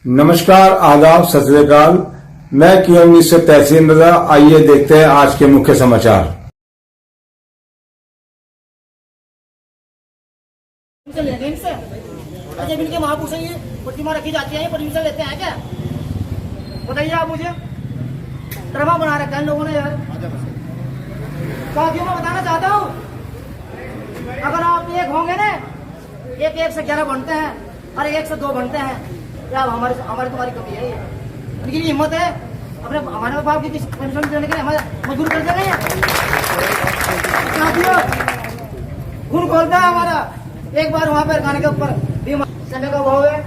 नमस्कार, आदाब, सत श्री अकाल। मैं QM से तहसीन रजा। आइए देखते हैं आज के मुख्य समाचार। जब इनके वहां पूछेंगे प्रतिमा रखी जाती है, परमिशन लेते हैं क्या? बताइए आप मुझे। ड्रामा बना रखा है इन लोगों ने यार। साथियों, मैं बताना चाहता हूँ, अगर आप एक होंगे ना, एक से 11 बनते हैं और 1 से 2 बनते हैं, या हमारी तुम्हारी कमी है। इनकी हिम्मत है अपने हमारे बाप की परमिशन देने के लिए हमारे मजबूर कर देंगे। साथियों, खून खोलता है हमारा। एक बार वहां पर खाने के ऊपर समय का भाव है,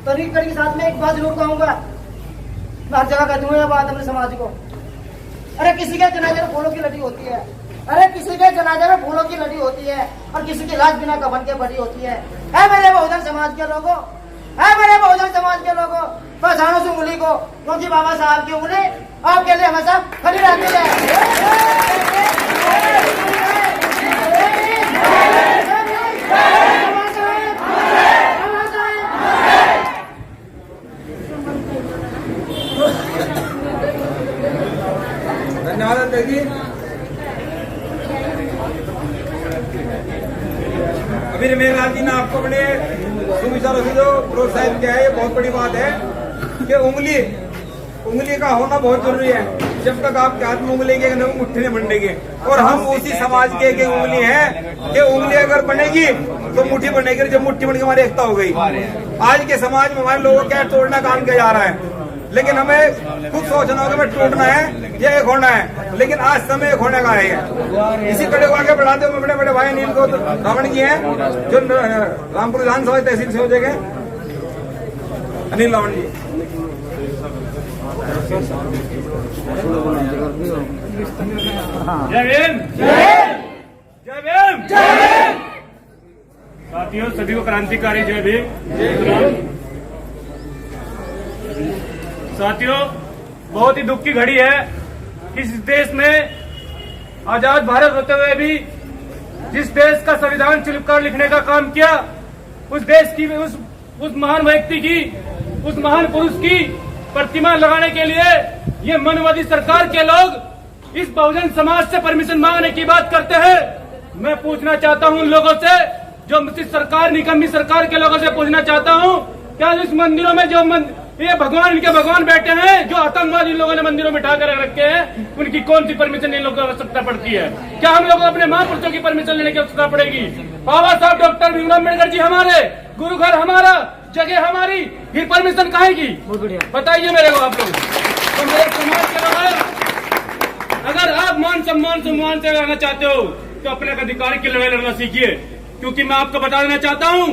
तो कड़ी के साथ में एक बात जरूर कहूंगा, मैं हर जगह कहती हूँ यह बात अपने समाज को। अरे किसी के जनाजे में फूलों की लड़ी होती है, अरे किसी के जनाजे में फूलों की लड़ी होती है, और किसी की लाश बिना कफन के बड़ी होती है। मेरे बहुजन समाज के लोगों, मेरे बहुजन समाज के लोगों, पहचानो से उंगली को, क्योंकि बाबा साहब की उंगली आपके लिए हमेशा खड़ी रहती है। धन्यवाद देखिए। अभी मेघनाथ जी ने आपको बड़े सुविचारों से जो प्रोत्साहित किया है, ये बहुत बड़ी बात है कि उंगली का होना बहुत जरूरी है। जब तक आपके हाथ में उंगली के मुट्ठी नहीं बनेगी, और हम उसी समाज के एक उंगली है कि उंगली अगर बनेगी तो मुट्ठी बनेगी। जब मुट्ठी बन के हमारी एकता हो गई, आज के समाज में हमारे लोगों क्या तोड़ना काम किया जा रहा है, लेकिन हमें खुद सोचना होगा हमें टूटना है या एक होना है। लेकिन आज समय एक होने का है। इसी कड़े को आगे बढ़ाते हुए बड़े बड़े भाई नील को रावण जी हैं, जो रामपुर विधानसभा तहसील से हो जाएंगे, अनिल रावण जी। जय भीम, जय भीम, जय भीम। साथियों, सभी को क्रांतिकारी जय भीम। साथियों, बहुत ही दुख की घड़ी है कि इस देश में आजाद भारत होते हुए भी जिस देश का संविधान छिपकर लिखने का काम किया, उस देश की उस महान व्यक्ति की, उस महान पुरुष की प्रतिमा लगाने के लिए ये मनवादी सरकार के लोग इस बहुजन समाज से परमिशन मांगने की बात करते हैं। मैं पूछना चाहता हूं उन लोगों से, जो सरकार, निकम्मी सरकार के लोगों से पूछना चाहता हूं, क्या इस मंदिरों में जो ये भगवान, इनके भगवान बैठे हैं, जो आतंकवादी इन लोगों ने मंदिरों में ढा कर रखे हैं, उनकी कौन सी परमिशन इन लोगों को आवश्यकता पड़ती है? क्या हम लोगों को अपने महापुरुषों की परमिशन लेने की आवश्यकता पड़ेगी? बाबा साहब डॉक्टर भीमराव अम्बेडकर जी हमारे, गुरु घर हमारा, जगह हमारी, फिर परमिशन काहे की? बताइए मेरे को आप लोग। तो मेरे समाज के लोग, अगर आप मान सम्मान से रहना चाहते हो तो अपने अधिकार की लड़ाई लड़ना सीखिए, क्योंकि मैं आपको बता देना चाहता हूं,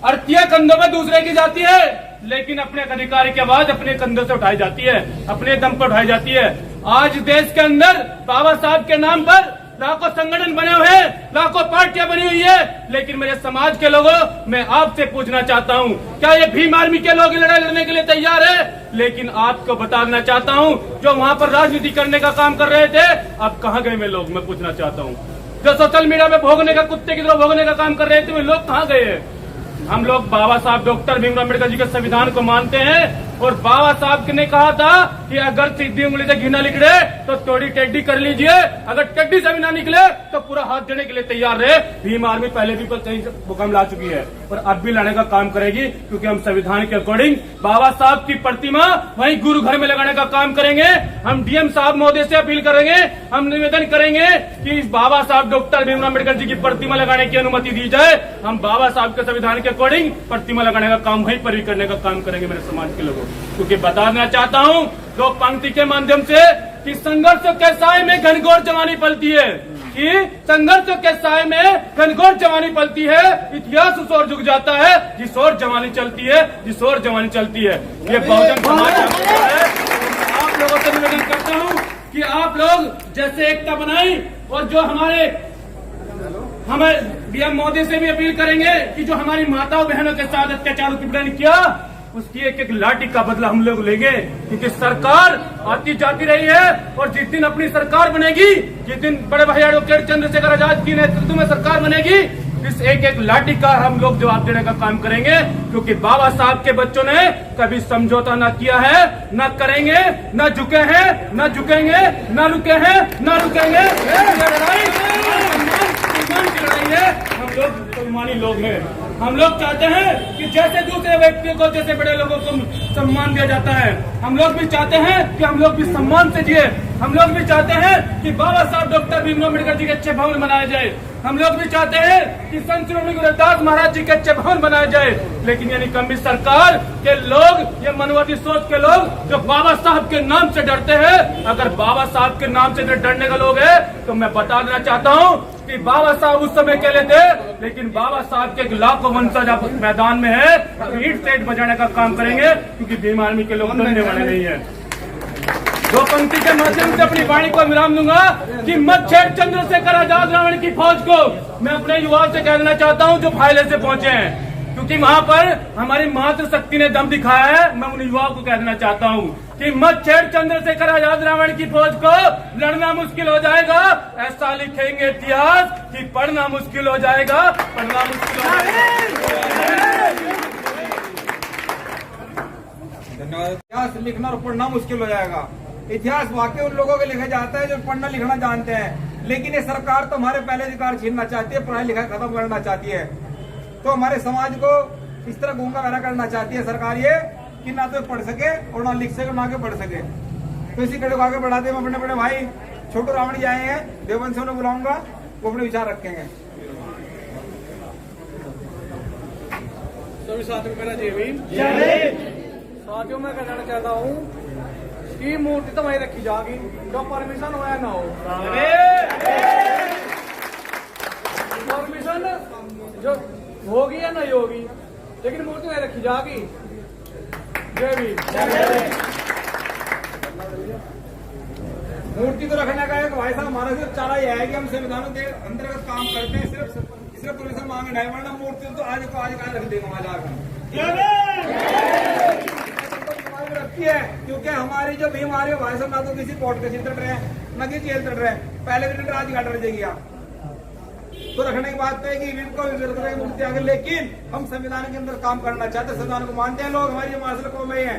अर्थियां कंधों पर दूसरे की जाती है, लेकिन अपने अधिकार की आवाज अपने कंधों से उठाई जाती है, अपने दम पर उठाई जाती है। आज देश के अंदर बाबा साहब के नाम पर लाखों संगठन बने हुए हैं, लाखों पार्टियां बनी हुई है, लेकिन मेरे समाज के लोगों, मैं आपसे पूछना चाहता हूं, क्या ये भीम आर्मी के लोग लड़ाई लड़ने के लिए तैयार है? लेकिन आपको बता देना चाहता हूं, जो वहां पर राजनीति करने का काम कर रहे थे, अब कहां गए वे लोग? मैं पूछना चाहता हूं, जो सोशल मीडिया में भोगने का, कुत्ते की तरह भोगने का काम कर रहे थे, वे लोग कहां गए हैं? हम लोग बाबा साहब डॉक्टर भीमराव अम्बेडकर जी के संविधान को मानते हैं, और बाबा साहब ने कहा था कि अगर सीधी उंगली से घी ना निकले तो थोड़ी टेढ़ी कर लीजिए, अगर टेढ़ी से भी ना निकले तो पूरा हाथ देने के लिए तैयार रहे। भीम आर्मी पहले भी कहीं भूकंप ला चुकी है और अब भी लाने का काम करेगी, क्योंकि हम संविधान के अकॉर्डिंग बाबा साहब की प्रतिमा वहीं गुरु घर में लगाने का काम करेंगे। हम डीएम साहब महोदय से अपील करेंगे, हम निवेदन करेंगे कि इस बाबा साहब डॉक्टर भीमराव अम्बेडकर जी की प्रतिमा लगाने की अनुमति दी जाए। हम बाबा साहब के संविधान के अकॉर्डिंग प्रतिमा लगाने का काम वहीं पर भी करने का काम करेंगे मेरे समाज के लोगों, क्योंकि बता देना चाहता हूं दो पंक्ति के माध्यम से कि संघर्षों के साए में घनघोर जवानी पलती है, कि संघर्षों के साए में घनघोर जवानी पलती है। इतिहास उस ओर झुक जाता है जिस ओर जवानी चलती है, जिस ओर जवानी चलती है। ये बहुजन समाज है। आप लोगों से निवेदन करता हूं कि आप लोग जैसे एकता बनाई, और जो हमारे डीएम महोदय से भी अपील करेंगे कि जो हमारी माताओं बहनों के साथ अत्याचार उत्पीड़न किया, उसकी एक एक लाठी का बदला हम लोग लेंगे, क्योंकि सरकार आती जाती रही है, और जिस दिन अपनी सरकार बनेगी, जिस दिन बड़े भाई एडवोकेट चंद्रशेखर आजाद की नेतृत्व में सरकार बनेगी, इस एक एक लाठी का हम लोग जवाब देने का काम करेंगे, क्योंकि बाबा साहब के बच्चों ने कभी समझौता न किया है, न करेंगे, न झुके हैं, न झुकेंगे, न रुके हैं, न रुकेंगे। सम्मान की लड़ाई है। हम लोग सम्मानी लोग हैं। हम लोग चाहते हैं कि जैसे दूसरे व्यक्तियों को, जैसे बड़े लोगों को सम्मान दिया जाता है, हम लोग भी चाहते हैं कि हम लोग भी सम्मान से जिए। हम लोग भी चाहते हैं कि बाबा साहब डॉक्टर भीमराव अम्बेडकर जी के अच्छे भवन बनाए जाए। हम लोग भी चाहते हैं कि संत श्रोमणी गुरु रविदास महाराज जी के अच्छे भवन बनाए जाए। लेकिन यानी कमी सरकार के लोग, ये मनवादी सोच के लोग जो बाबा साहब के नाम से डरते हैं, अगर बाबा साहब के नाम से डरने का लोग है तो मैं बता देना चाहता हूँ कि बाबा साहब उस समय अकेले थे, लेकिन बाबा साहब के लाखों वंशज आप मैदान में है, ईट सेट बजाने का काम करेंगे, क्योंकि भीम आर्मी के लोग डरने वाले नहीं है। दो पंक्ति के माध्यम से अपनी वाणी को विराम दूंगा कि मत छेड़ चंद्रशेखर आजाद रावण की फौज को। मैं अपने युवाओं से कह देना चाहता हूं जो फाइले से पहुंचे हैं, क्योंकि वहां पर हमारी मातृशक्ति ने दम दिखाया है। मैं उन युवाओं को कह देना चाहता हूं कि मत छेड़ चंद्रशेखर आजाद रावण की फौज को, लड़ना मुश्किल हो जाएगा। ऐसा लिखेंगे इतिहास कि पढ़ना मुश्किल हो जाएगा, पढ़ना मुश्किल हो जाएगा। धन्यवाद। इतिहास लिखना और पढ़ना मुश्किल हो जाएगा। इतिहास वाकई उन लोगों के लिखा जाता है जो पढ़ना लिखना जानते हैं, लेकिन ये सरकार तो हमारे पहले अधिकार छीनना चाहती है, पढ़ाई लिखाई खत्म करना चाहती है। तो हमारे समाज को इस तरह गूंगा बहरा करना चाहती है सरकार, ये कि ना तो पढ़ सके और ना लिख सके, ना आगे बढ़ सके। तो इसी कड़े को आगे बढ़ाते हुए अपने बड़े भाई छोटू रावण जी आए हैं, देवबंद से उन्हें बुलाऊंगा, वो अपने विचार रखेंगे। सभी साथियों मेरा जय भीम। साथियों मैं कहना चाहता हूँ कि मूर्ति तो वहीं रखी जाएगी, जो परमिशन हो या ना हो। परमिशन जो होगी या नहीं होगी, लेकिन मूर्ति वहीं रखी जाएगी। जय भीम। मूर्ति तो रखने का एक भाई साहब हमारा सिर्फ चारा यह है कि हम संविधान के अंतर्गत काम करते हैं, सिर्फ परमिशन मांगे नहीं, वरना मूर्ति तो आज रख देगा वहां जाकर रखती है। क्योंकि हमारी जो भीम आ रही है भाई साहब, ना तो किसी कोर्ट के डर रहे हैं, न किसी जेल डर रहे हैं, पहले भी डर आज डर जाएगी आप तो रखने की बात है कि बिल्कुल मूर्ति आगे। लेकिन हम संविधान के अंदर काम करना चाहते हैं, संविधान को मानते हैं लोग, हमारी मार्शल कौम में है।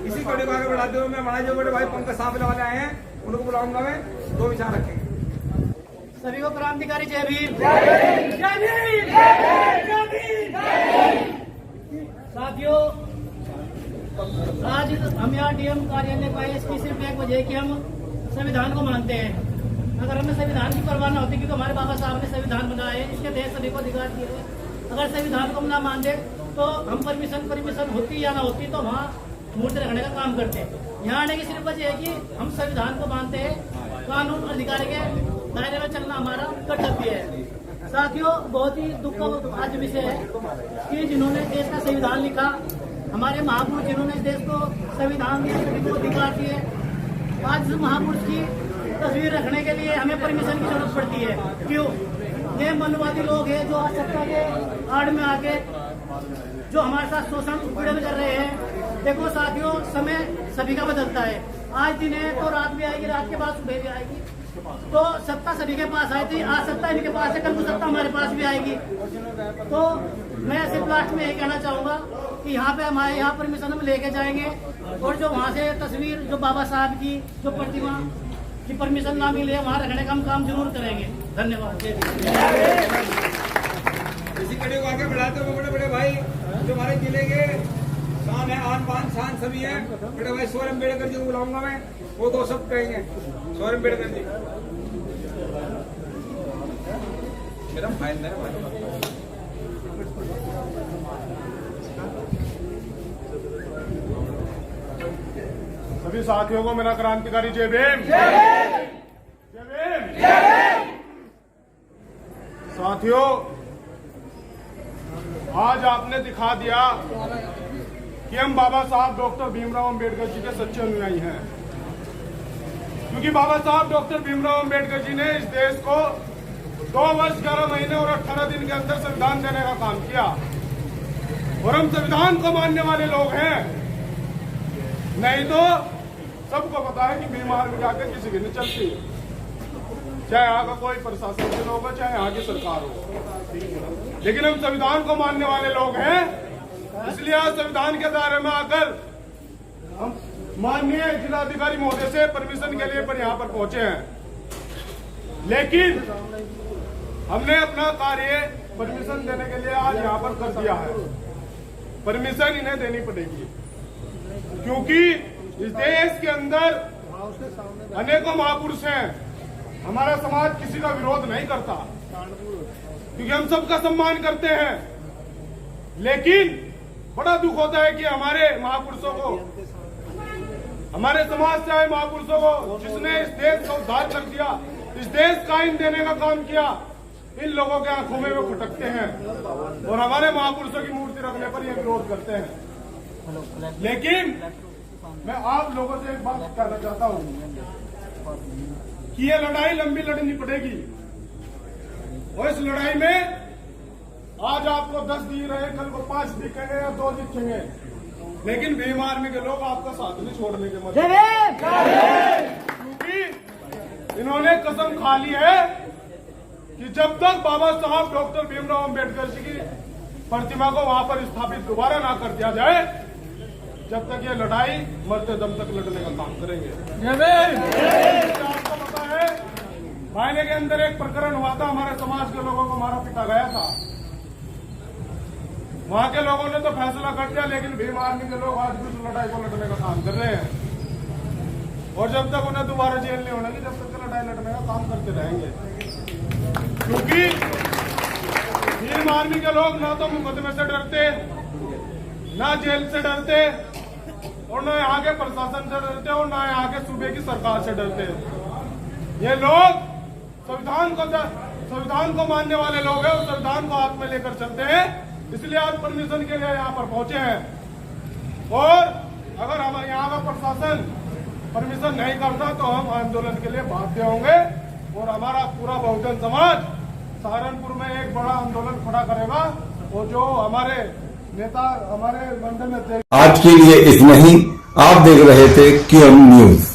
इसी कड़ी को आगे बढ़ाते हुए मैं हमारे जो बड़े भाई पंकज साहब वाले आए हैं, उनको बुलाऊंगा, मैं दो विचार रखेंगे। सभी को क्रांतिकारी जय भीम। साथियों, आज हम यहाँ डीएम कार्यालय का इसकी सिर्फ एक वजह कि हम संविधान को मानते हैं। अगर हमें संविधान की परवाह न होती, क्योंकि हमारे बाबा साहब ने संविधान बनाया है, इसके तहत सभी को अधिकार दिए हैं। अगर संविधान को हम ना मान दे तो हम परमिशन होती या ना होती तो वहाँ मूर्ति रखने का काम करते हैं। यहाँ आने की सिर्फ वजह है कि हम संविधान को मानते हैं, कानून और अधिकार के दायरे में चलना हमारा कर्तव्य है। साथियों, बहुत ही दुख का आज विषय है कि जिन्होंने देश का संविधान लिखा, हमारे महापुरुष जिन्होंने इस देश को संविधान दिया, सभी को अधिकार दिए, आज महापुरुष की तस्वीर रखने के लिए हमें परमिशन की जरूरत पड़ती है। क्यों? ये मनवादी लोग हैं जो आज सत्ता के आड़ में आके जो हमारे साथ शोषण उत्पीड़न कर रहे हैं। देखो साथियों, समय सभी का बदलता है। आज दिन है तो रात भी आएगी, रात के बाद सुबह भी आएगी। तो सत्ता सभी के पास आई थी, आज सत्ता इनके पास है, कल को सत्ता हमारे पास भी आएगी। तो मैं सिर्फ लास्ट में यही कहना चाहूंगा कि यहाँ पे हमारे यहाँ परमिशन हम लेके जाएंगे, और जो वहाँ से तस्वीर जो बाबा साहब की जो प्रतिमा की परमिशन ना मिले वहाँ रखने का हम काम जरूर करेंगे। धन्यवाद। इसी कड़ी को आगे बढ़ाते हुए बड़े बड़े भाई जो हमारे जिले के शान है, आन बान शान सभी है, बड़े भाई स्वयं अम्बेडकर जी को बुलाऊंगा मैं, वो दो शब्द कहेंगे। स्वयं अम्बेडकर जी मेरा भाई सभी साथियों को मेरा क्रांतिकारी जय भीम। जय भीम। साथियों, आज आपने दिखा दिया कि हम बाबा साहब डॉक्टर भीमराव अंबेडकर जी के सच्चे अनुयायी हैं, क्योंकि बाबा साहब डॉक्टर भीमराव अंबेडकर जी ने इस देश को 2 वर्ष 11 महीने और 18 दिन के अंदर संविधान देने का काम किया, और हम संविधान को मानने वाले लोग हैं। नहीं तो सबको पता है कि भीम आर्मी जाकर किसी की नहीं चलती। चाहे यहाँ का कोई प्रशासन के लोग हो, चाहे यहाँ की सरकार हो, लेकिन हम संविधान को मानने वाले लोग हैं। इसलिए आज संविधान के दायरे में आकर हम माननीय जिलाधिकारी महोदय से परमिशन के लिए पर यहाँ पर पहुंचे हैं। लेकिन हमने अपना कार्य परमिशन देने के लिए आज यहाँ पर कर दिया है। परमिशन इन्हें देनी पड़ेगी, क्योंकि इस देश के अंदर अनेकों महापुरुष हैं। हमारा समाज किसी का विरोध नहीं करता, क्योंकि हम सबका सम्मान करते हैं। लेकिन बड़ा दुख होता है कि हमारे महापुरुषों को, हमारे समाज से आए महापुरुषों को, जिसने इस देश का उद्धार कर दिया, इस देश का इन देने का काम किया, इन लोगों के आंखों में वो खटकते हैं और हमारे महापुरुषों की मूर्ति रखने पर ये विरोध करते हैं। लेकिन मैं आप लोगों से एक बात कहना चाहता हूं कि ये लड़ाई लंबी लड़नी पड़ेगी, और इस लड़ाई में आज आपको 10 दिख रहे, कल को 5 दिखेंगे या 2 दिखेंगे, लेकिन भीम आर्मी के लोग आपका साथ नहीं छोड़ने के मतलब, क्योंकि इन्होंने कसम खा ली है कि जब तक बाबा साहब डॉक्टर भीमराव अंबेडकर जी की प्रतिमा को वहां पर स्थापित दोबारा ना कर दिया जाए, जब तक ये लड़ाई मरते दम तक लड़ने का काम करेंगे। आपको पता है, मायने के अंदर एक प्रकरण हुआ था, हमारे समाज के लोगों को मारा पीटा गया था। वहां के लोगों ने तो फैसला कर दिया, लेकिन भीम आर्मी के लोग आज भी उस लड़ाई को लड़ने का काम कर रहे हैं, और जब तक उन्हें दोबारा जेल नहीं होने की, जब तक लड़ाई लड़ने का काम करते रहेंगे। क्योंकि भीम आर्मी के लोग ना तो मुकदमे से डरते, ना जेल से डरते, और ना यहाँ के प्रशासन से डरते, और ना यहाँ के सूबे की सरकार से डरते। ये लोग संविधान को मानने वाले लोग हैं और संविधान को हाथ में लेकर चलते हैं। इसलिए आज परमिशन के लिए यहाँ पर पहुंचे हैं, और अगर हम यहाँ का प्रशासन परमिशन नहीं करता तो हम आंदोलन के लिए बाध्य होंगे, और हमारा पूरा बहुजन समाज सहारनपुर में एक बड़ा आंदोलन खड़ा करेगा। और जो हमारे नेता, हमारे मंडल में आज के लिए इतना ही। आप देख रहे थे QM न्यूज।